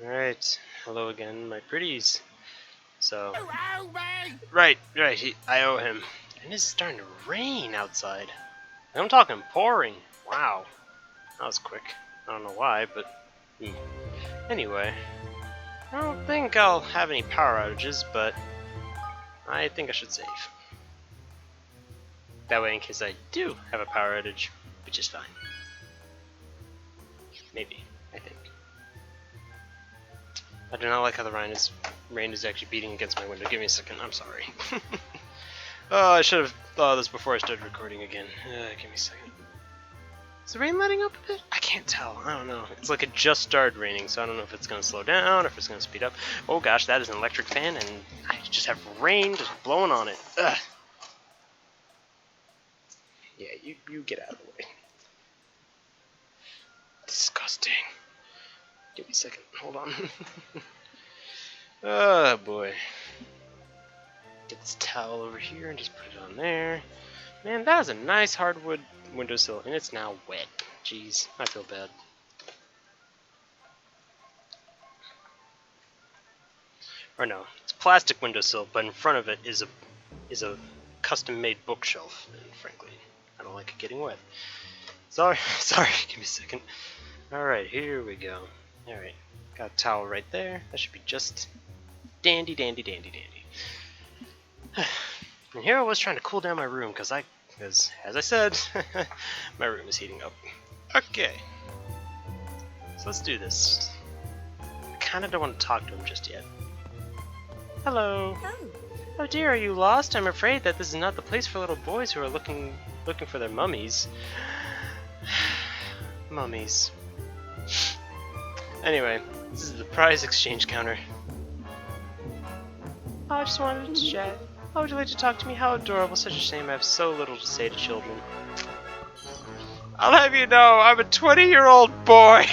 Alright, hello again, my pretties. So, right, I owe him. And it's starting to rain outside. And I'm talking pouring. Wow, that was quick. I don't know why, but anyway. I don't think I'll have any power outages, but I think I should save. That way, in case I do have a power outage, which is fine. Maybe, I think. I do not like how the rain is actually beating against my window. Give me a second, I'm sorry. Oh, I should have thought of this before I started recording again. Give me a second. Is the rain letting up a bit? I can't tell. I don't know. It's like it just started raining, so I don't know if it's going to slow down or if it's going to speed up. Oh gosh, that is an electric fan, and I just have rain just blowing on it. Ugh. Yeah, you get out of the way. Disgusting. Give me a second. Hold on. Oh boy. Get this towel over here and just put it on there. Man, that is a nice hardwood windowsill, and it's now wet. Jeez, I feel bad. Or no, it's plastic windowsill, but in front of it is a custom-made bookshelf, and frankly, I don't like it getting wet. Sorry, give me a second. Alright, here we go. Alright, got a towel right there. That should be just dandy. And here I was trying to cool down my room, because as I said, my room is heating up. Okay, so let's do this. I kind of don't want to talk to him just yet. Hello. Oh dear, are you lost? I'm afraid that this is not the place for little boys who are looking for their mummies. Mummies. Anyway, this is the prize exchange counter. Oh, I just wanted to chat. How would you like to talk to me? How adorable. Such a shame I have so little to say to children. I'll have you know, I'm a 20-year-old boy!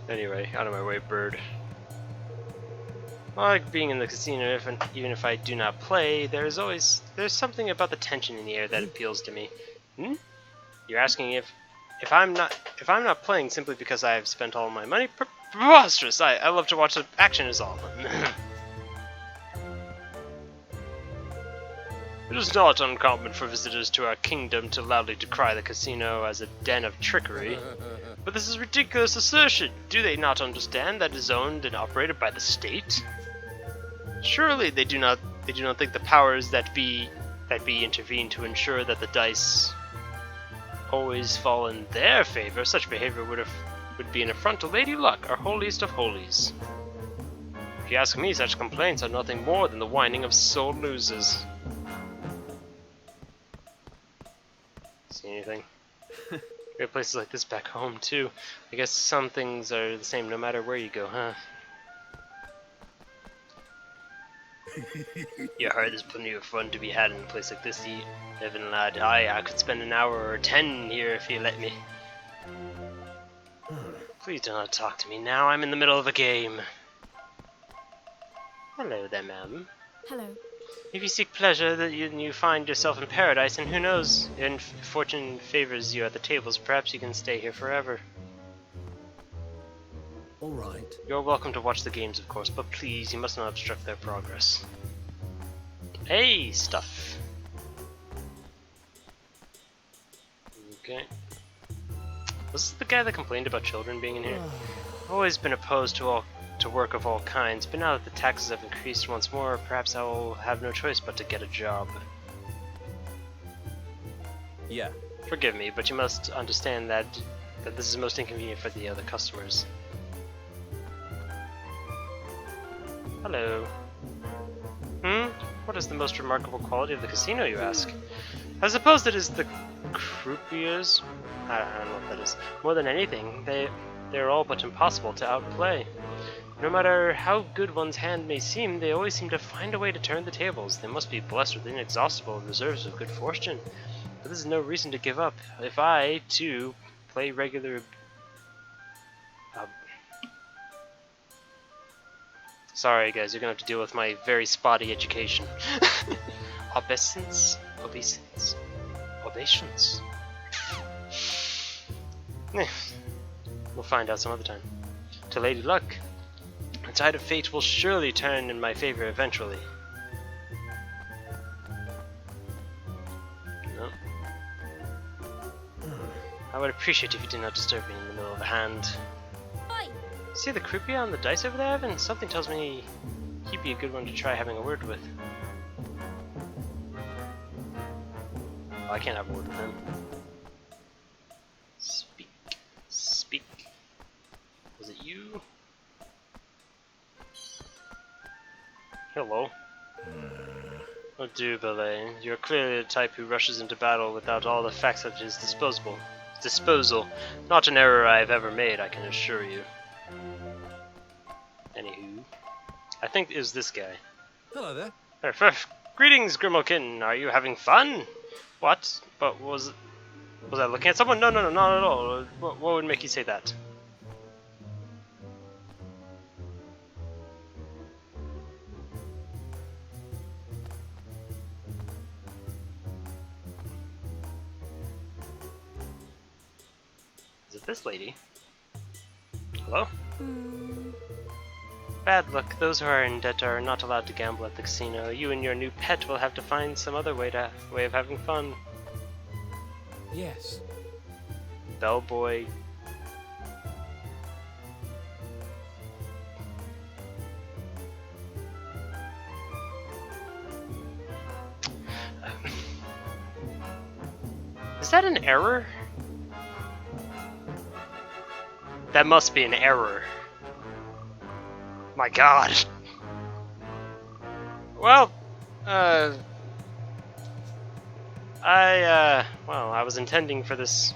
Anyway, out of my way, bird. I like being in the casino, even if I do not play, there's something about the tension in the air that appeals to me. You're asking if I'm not playing simply because I have spent all my money? Preposterous! I love to watch the action is all. It is not uncommon for visitors to our kingdom to loudly decry the casino as a den of trickery. But this is ridiculous assertion. Do they not understand that it is owned and operated by the state? Surely they do not think the powers that be intervene to ensure that the dice always fall in their favor. Such behavior would be an affront to Lady Luck, our holiest of holies. If you ask me, such complaints are nothing more than the whining of sore losers. See anything? We have places like this back home too. I guess some things are the same no matter where you go, huh? You heard there's plenty of fun to be had in a place like this, Evan lad. I could spend an hour or 10 here if you let me. Please do not talk to me now. I'm in the middle of a game. Hello there, ma'am. Hello. If you seek pleasure, that you find yourself in paradise, and who knows, if fortune favors you at the tables, perhaps you can stay here forever. All right. You're welcome to watch the games, of course, but please, you must not obstruct their progress. Hey, stuff. Okay. Was this the guy that complained about children being in here? I've always been opposed to work of all kinds, but now that the taxes have increased once more, perhaps I will have no choice but to get a job. Yeah. Forgive me, but you must understand that this is most inconvenient for the other customers. Hello. What is the most remarkable quality of the casino, you ask? I suppose it is the croupiers. I don't know what that is. More than anything, they're all but impossible to outplay. No matter how good one's hand may seem, they always seem to find a way to turn the tables. They must be blessed with inexhaustible reserves of good fortune. But this is no reason to give up. If I, too, play regular... Sorry guys, you're gonna have to deal with my very spotty education. Obeisance? We'll find out some other time. to Lady Luck. The tide of fate will surely turn in my favor eventually. No. I would appreciate if you did not disturb me in the middle of a hand. Oi. See the croupier on the dice over there, Evan? Something tells me he'd be a good one to try having a word with. Oh, I can't have a word with him. Speak. Speak. Was it you? Hello. Oh, do Belay. You're clearly the type who rushes into battle without all the facts at his disposal. Not an error I have ever made, I can assure you. Anywho, I think it was this guy. Hello there. Greetings, Grimalkin. Are you having fun? What? But was I looking at someone? No, not at all. What would make you say that? Is it this lady? Hello? Bad luck. Those who are in debt are not allowed to gamble at the casino. You and your new pet will have to find some other way of having fun. Yes. Bellboy. Is that an error? That must be an error. My god. Well, I was intending for this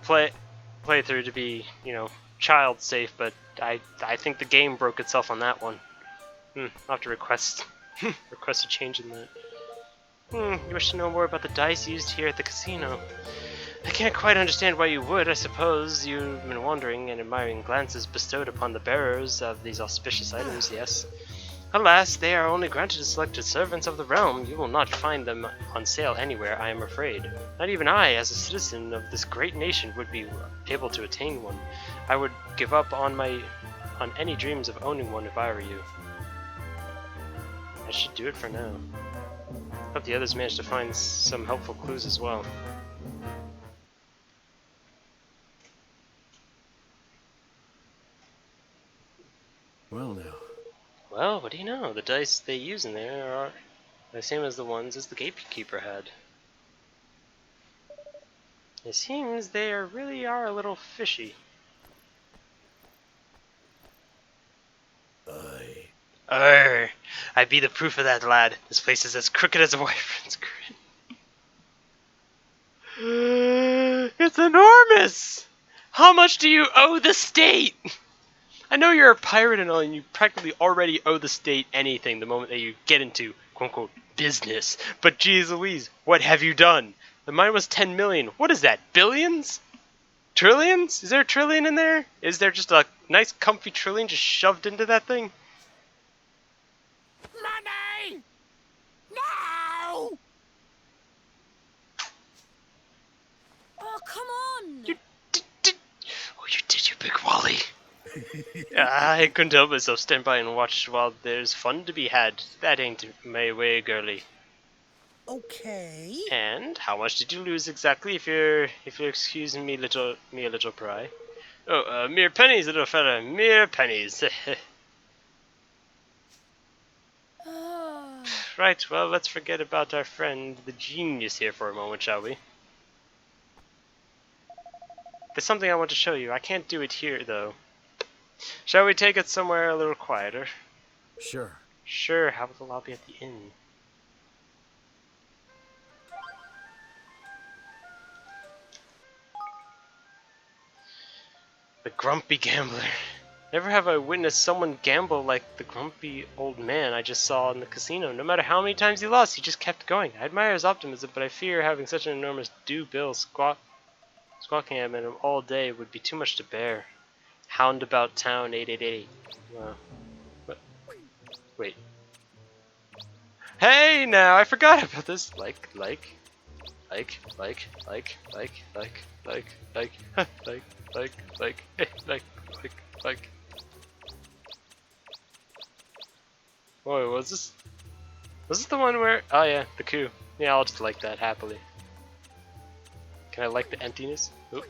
playthrough to be, you know, child safe, but I think the game broke itself on that one. I'll have to request a change in that. You wish to know more about the dice used here at the casino? I can't quite understand why you would. I suppose you've been wondering and admiring glances bestowed upon the bearers of these auspicious items, yes? Alas, they are only granted to selected servants of the realm. You will not find them on sale anywhere, I am afraid. Not even I, as a citizen of this great nation, would be able to attain one. I would give up on any dreams of owning one if I were you. I should do it for now. Hope the others manage to find some helpful clues as well. Well now. Well, what do you know? The dice they use in there are the same as the ones as the gatekeeper had. It seems they really are a little fishy. Arr! I be the proof of that, lad. This place is as crooked as a wyvern's grin. It's enormous! How much do you owe the state? I know you're a pirate and all, and you practically already owe the state anything the moment that you get into quote-unquote business. But geez Louise, what have you done? The mine was 10 million. What is that, billions? Trillions? Is there a trillion in there? Is there just a nice comfy trillion just shoved into that thing? Money! No! Oh, come on! You did, you big Wally. I couldn't help myself. Stand by and watch while there's fun to be had. That ain't my way, girlie. Okay. And how much did you lose exactly, if you're excusing me a little pry? Oh, mere pennies, little fella, mere pennies. Right, well, let's forget about our friend, the genius here for a moment, shall we? There's something I want to show you. I can't do it here, though. Shall we take it somewhere a little quieter? Sure. Sure, how about the lobby at the inn? The grumpy gambler. Never have I witnessed someone gamble like the grumpy old man I just saw in the casino. No matter how many times he lost, he just kept going. I admire his optimism, but I fear having such an enormous due bill squawking at him all day would be too much to bear. Hound about town 888. Wow. What? Wait. Hey, now I forgot about this. Like, Like, whoa, was this? Was this the one where? Oh yeah, the coup. Yeah, I'll just like that happily. Can I like the emptiness? Oop.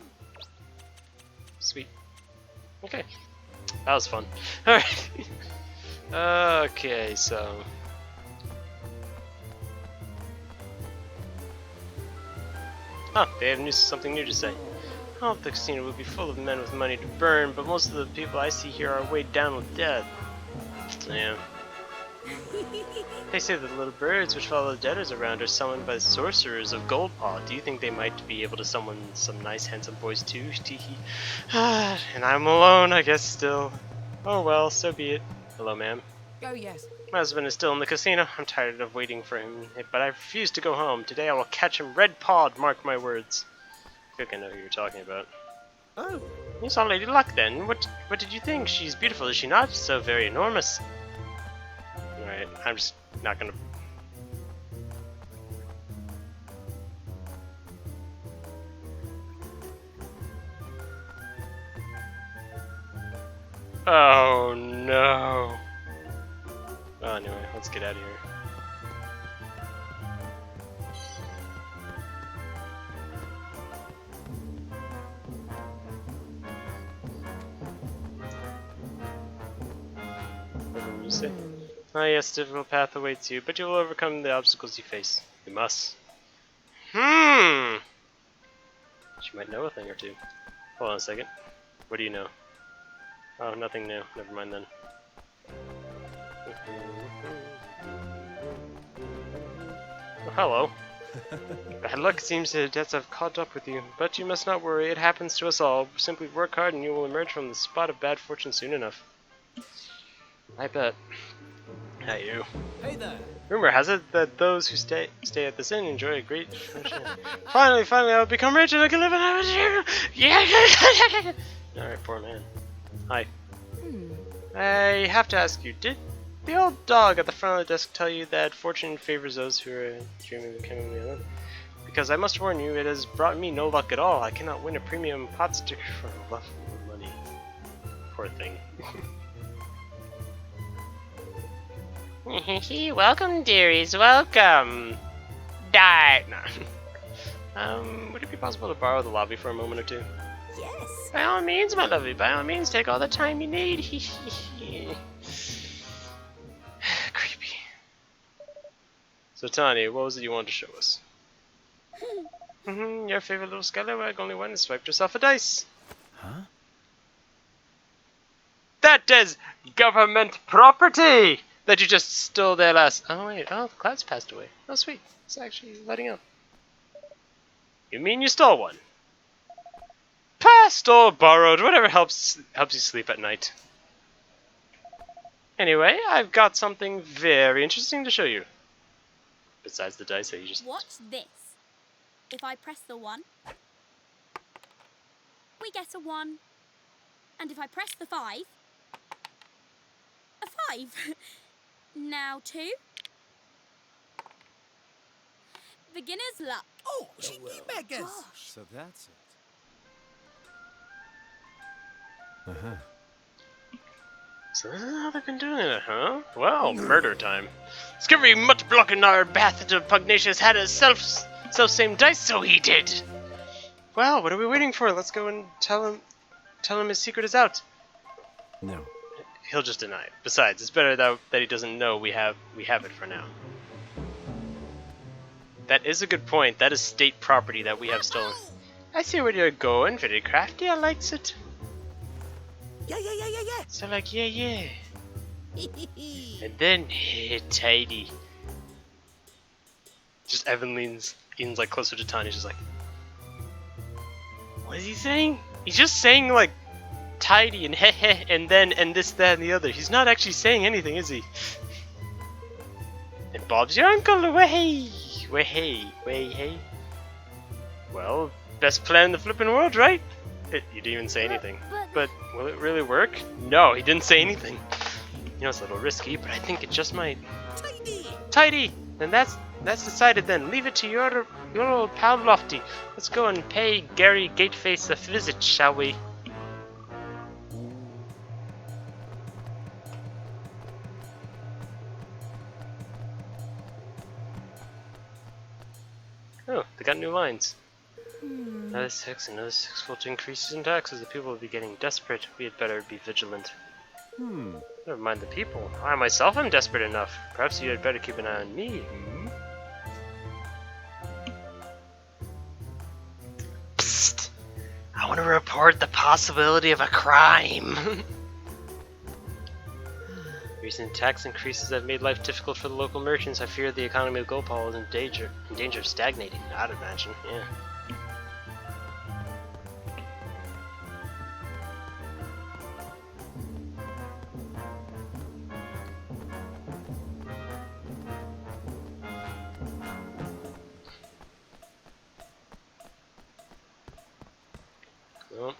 Sweet. Okay, that was fun. All right. Okay, so. Oh, they have something new to say. I hope the casino will be full of men with money to burn, but most of the people I see here are weighed down with debt. Yeah. They say that the little birds which follow the debtors around are summoned by the sorcerers of Goldpaw. Do you think they might be able to summon some nice handsome boys too? Teehee. And I'm alone, I guess, still. Oh well, so be it. Hello, ma'am. Oh, yes. My husband is still in the casino. I'm tired of waiting for him, but I refuse to go home. Today I will catch him red-pawed, mark my words. I think I know who you're talking about. Oh. You saw Lady Luck then. What did you think? She's beautiful, is she not? So very enormous. Alright, I'm just not gonna... Oh no. Oh, anyway, let's get out of here. What did you say? Ah yes, difficult path awaits you, but you will overcome the obstacles you face. You must. She might know a thing or two. Hold on a second. What do you know? Oh, nothing new. Never mind then. Oh, hello. Bad luck seems the debts have caught up with you, but you must not worry. It happens to us all. Simply work hard and you will emerge from the spot of bad fortune soon enough. I bet. Hey you. Hey there. Rumor has it that those who stay at this inn enjoy a great... finally, I will become rich and I can live in a... Yeah! Alright, poor man. Hi. I have to ask you, did the old dog at the front of the desk tell you that fortune favors those who are dreaming of becoming the other? Because I must warn you, it has brought me no luck at all. I cannot win a premium pot sticker for love of money. Poor thing. Welcome, dearies, welcome! Die! Nah. Would it be possible to borrow the lobby for a moment or two? Yes. By all means, my lovely, by all means, take all the time you need. Creepy. So, Tanya, what was it you wanted to show us? Your favorite little scallywag only went and swiped herself a dice. Huh? That is government property that you just stole their last. Oh, wait. Oh, the clouds passed away. Oh, sweet. It's actually lighting up. You mean you stole one? Passed or borrowed, whatever helps you sleep at night. Anyway, I've got something very interesting to show you. Besides the dice that you just... Watch this. If I press the 1, we get a 1. And if I press the 5, a 5. Now 2. Beginner's luck. Oh, cheeky beggars. Gosh. So that's it. Uh-huh. So this is how they've been doing it, huh? Well, murder time. Skirry Muttblock in our bath into Pugnacious had a self-same dice, so he did! Well, what are we waiting for? Let's go and tell him his secret is out. No. He'll just deny it. Besides, it's better that he doesn't know we have it for now. That is a good point. That is state property that we have stolen. I see where you're going, very crafty. I likes it. Yeah. So like, yeah. And then, tidy. Just Evan leans like closer to Tanya, just like, what is he saying? He's just saying like, tidy and heh and then and this, that, and the other. He's not actually saying anything, is he? And Bob's your uncle. Way hey. Well, best plan in the flippin' world, right? You didn't even say anything. But will it really work? No, he didn't say anything. You know, it's a little risky, but I think it just might. Tidy! Then that's decided then. Leave it to your old pal Lofty. Let's go and pay Gary Gateface a visit, shall we? Oh, they got new lines. Another 6 fold increases in taxes. The people will be getting desperate. We had better be vigilant. Never mind the people. I myself am desperate enough. Perhaps you had better keep an eye on me. Psst! I want to report the possibility of a crime. Recent tax increases have made life difficult for the local merchants. I fear the economy of Gopal is in danger of stagnating. I'd imagine, yeah. Nope.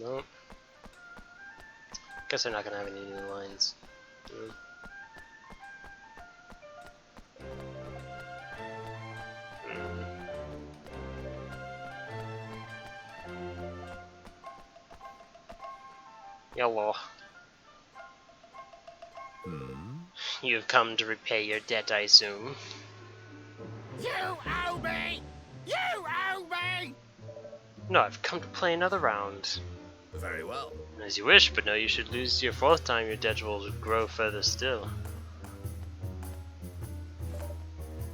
Nope. Guess they're not gonna have any new lines. Yellow. You've come to repay your debt, I assume. You owe me! You owe me! No, I've come to play another round. Very well. As you wish, but no, you should lose your 4th time, your debt will grow further still.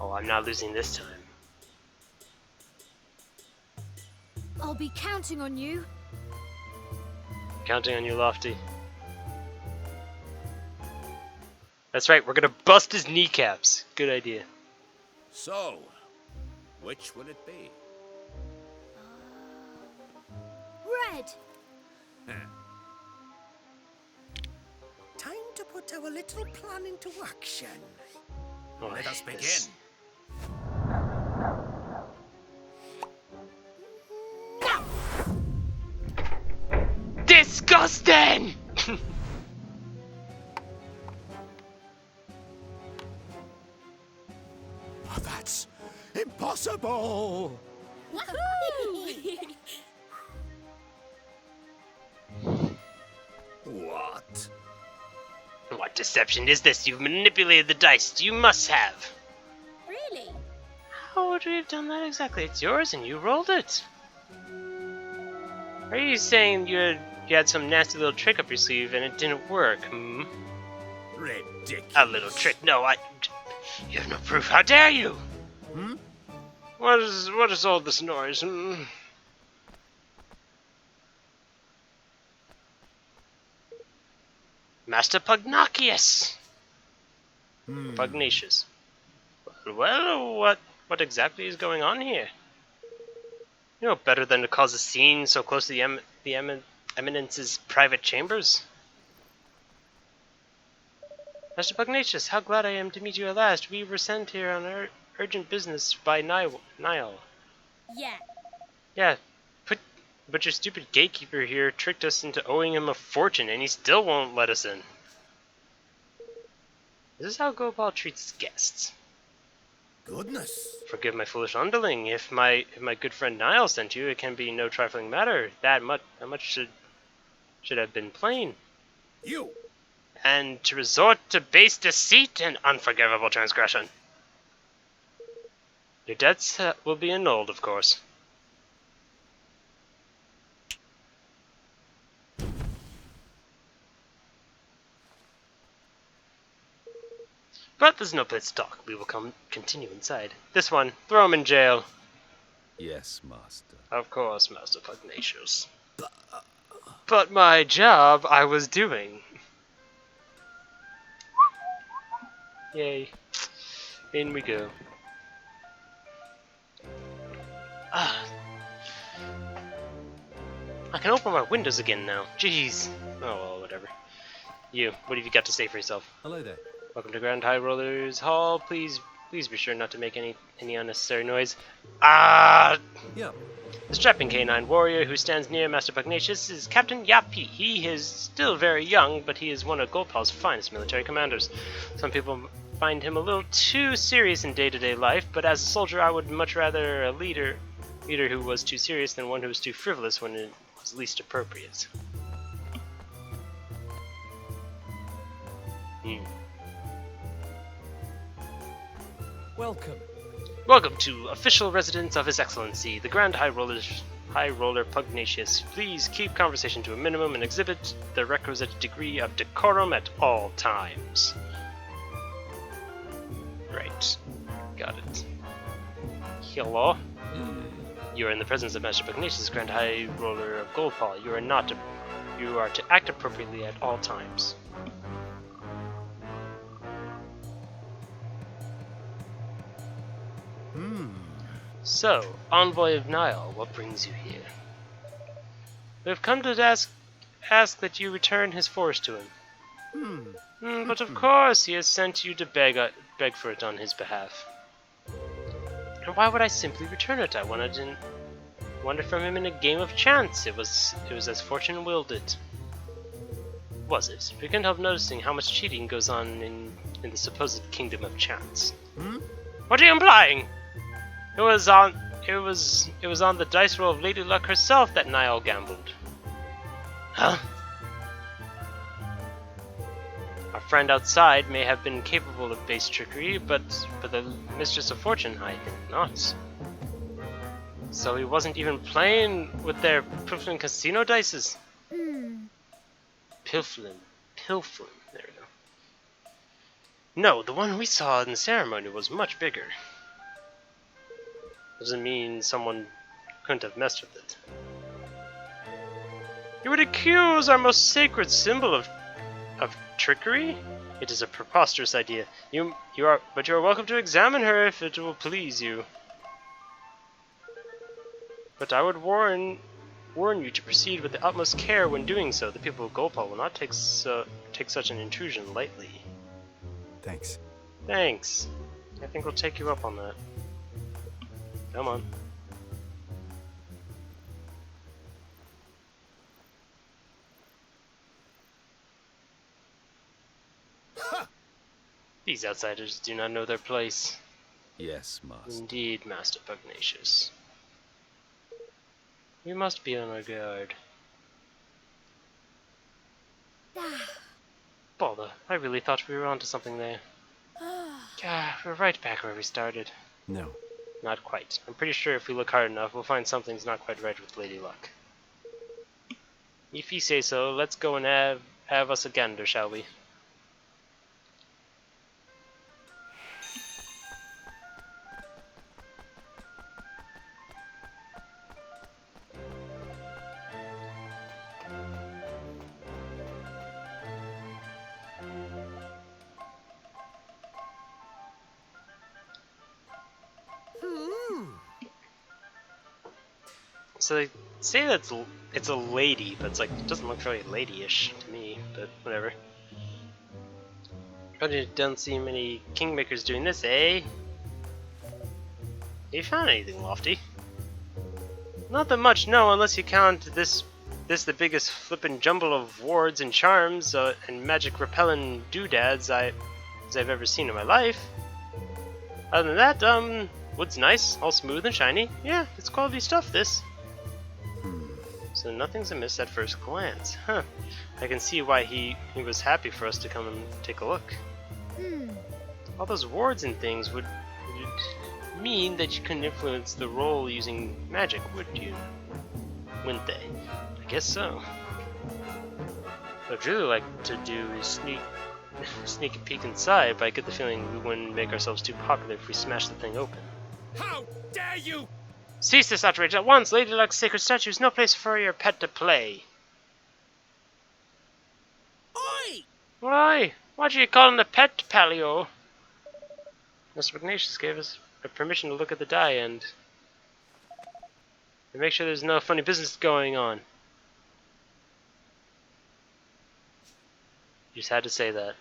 Oh, I'm not losing this time. I'll be counting on you. Counting on you, Lofty. That's right, we're gonna bust his kneecaps. Good idea. So, which will it be? Red. Time to put our little plan into action. Oh, Let us begin. this- Now! Disgusting! Oh, that's impossible! Woohoo! What? What deception is this? You've manipulated the dice. You must have. Really? How would we have done that exactly? It's yours and you rolled it. Are you saying you had some nasty little trick up your sleeve and it didn't work, hmm? Ridiculous. A little trick? No, you have no proof. How dare you? Hmm? What is all this noise? Hmm? Master Pugnacious. Pugnacious. Well, what exactly is going on here? You know better than to cause a scene so close to the Eminence's private chambers. Master Pugnacious, how glad I am to meet you at last. We were sent here on urgent business by Niall. Yeah. Yeah, but your stupid gatekeeper here tricked us into owing him a fortune, and he still won't let us in. This is how Gopal treats guests. Goodness. Forgive my foolish underling. If my good friend Niall sent you, it can be no trifling matter. That much should have been plain. You. And to resort to base deceit and unforgivable transgression. Your debts will be annulled, of course. But there's no place to talk. We will continue inside. This one, throw him in jail. Yes, master. Of course, Master Pugnacious. But my job I was doing. Yay. In we go. Ah. I can open my windows again now. Jeez. Oh well, whatever. You, what have you got to say for yourself? Hello there. Welcome to Grand High Rollers Hall. Please be sure not to make any unnecessary noise. Ah! Yeah. The strapping canine warrior who stands near Master Pugnacious is Captain Yapi. He is still very young, but he is one of Gopal's finest military commanders. Some people find him a little too serious in day-to-day life, but as a soldier I would much rather a leader who was too serious than one who was too frivolous when it was least appropriate. Welcome. Welcome to official residence of His Excellency, the Grand High Roller Pugnacious. Please keep conversation to a minimum and exhibit the requisite degree of decorum at all times. Right. Got it. Hello. You are in the presence of Master Pugnacious, Grand High Roller of Goldpaw. You are to act appropriately at all times. So, Envoy of Nile, what brings you here? We have come to ask that you return his forest to him. But of course, he has sent you to beg for it on his behalf. And why would I simply return it? I won it from him in a game of chance. It was as fortune willed it. Was it? We couldn't help noticing how much cheating goes on in the supposed kingdom of chance. What are you implying? It was on the dice roll of Lady Luck herself that Niall gambled. Huh? Our friend outside may have been capable of base trickery, but the Mistress of Fortune, I think not. So he wasn't even playing with their Pilflin casino dices? Pilflin. There we go. No, the one we saw in the ceremony was much bigger. Doesn't mean someone couldn't have messed with it. You would accuse our most sacred symbol of trickery? It is a preposterous idea. You are welcome to examine her if it will please you. But I would warn you to proceed with the utmost care when doing so. The people of Goldpaw will not take such an intrusion lightly. Thanks. Thanks. I think we'll take you up on that. Come on. These outsiders do not know their place. Yes, Master. Indeed, Master Pugnacious. We must be on our guard. Bother, I really thought we were onto something there. We're right back where we started. No. Not quite. I'm pretty sure if we look hard enough, we'll find something's not quite right with Lady Luck. If you say so, let's go and have us a gander, shall we? So they say it's a lady, but it's like it doesn't look very ladyish to me, but whatever. But you don't see many kingmakers doing this, eh? Have you found anything lofty? Not that much, no, unless you count this the biggest flippin' jumble of wards and charms and magic repellent doodads I've ever seen in my life. Other than that, wood's nice, all smooth and shiny. Yeah, it's quality stuff, this. So nothing's amiss at first glance. Huh. I can see why he was happy for us to come and take a look. All those wards and things would mean that you couldn't influence the roll using magic, wouldn't they? I guess so. What I'd really like to do is sneak a peek inside, but I get the feeling we wouldn't make ourselves too popular if we smashed the thing open. How dare you! Cease this outrage at once! Lady Luck's sacred statue is no place for your pet to play. Oi! Why? What are you calling a pet, Palio? Mr. Pugnacious gave us permission to look at the die and make sure there's no funny business going on. You just had to say that.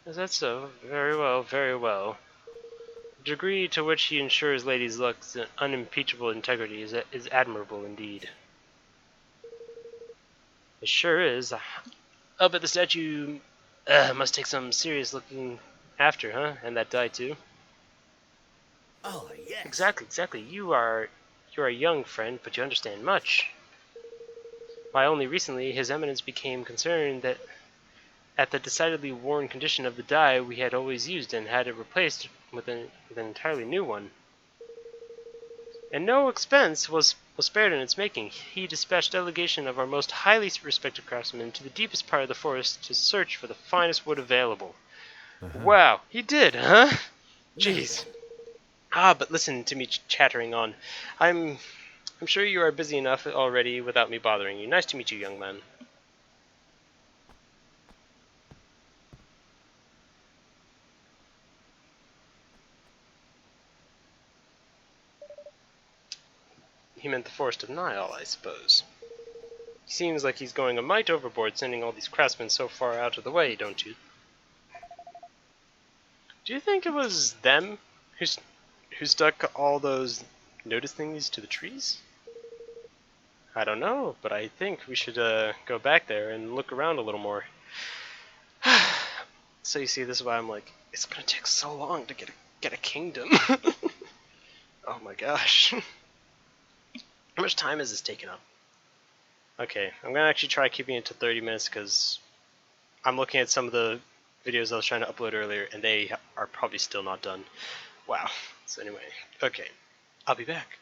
Is that so? Very well, very well. The degree to which he ensures Lady Luck's unimpeachable integrity is admirable indeed. It sure is. Oh, but the statue must take some serious looking after, huh? And that die too. Oh, yes. Exactly. You are a young friend, but you understand much. Why, only recently His Eminence became concerned that at the decidedly worn condition of the die we had always used and had it replaced with an entirely new one. And no expense was spared in its making. He dispatched delegation of our most highly respected craftsmen to the deepest part of the forest to search for the finest wood available. Wow, he did, huh? Jeez. Ah, but listen to me chattering on. I'm sure you are busy enough already without me bothering you. Nice to meet you, young man. He meant the Forest of Nile, I suppose. Seems like he's going a mite overboard sending all these craftsmen so far out of the way, don't you? Do you think it was them who stuck all those notice thingies to the trees? I don't know, but I think we should go back there and look around a little more. So you see, this is why I'm like, it's gonna take so long to get a kingdom. Oh my gosh. How much time is this taking up? Okay, I'm gonna actually try keeping it to 30 minutes because I'm looking at some of the videos I was trying to upload earlier and they are probably still not done. Wow. So anyway, okay, I'll be back.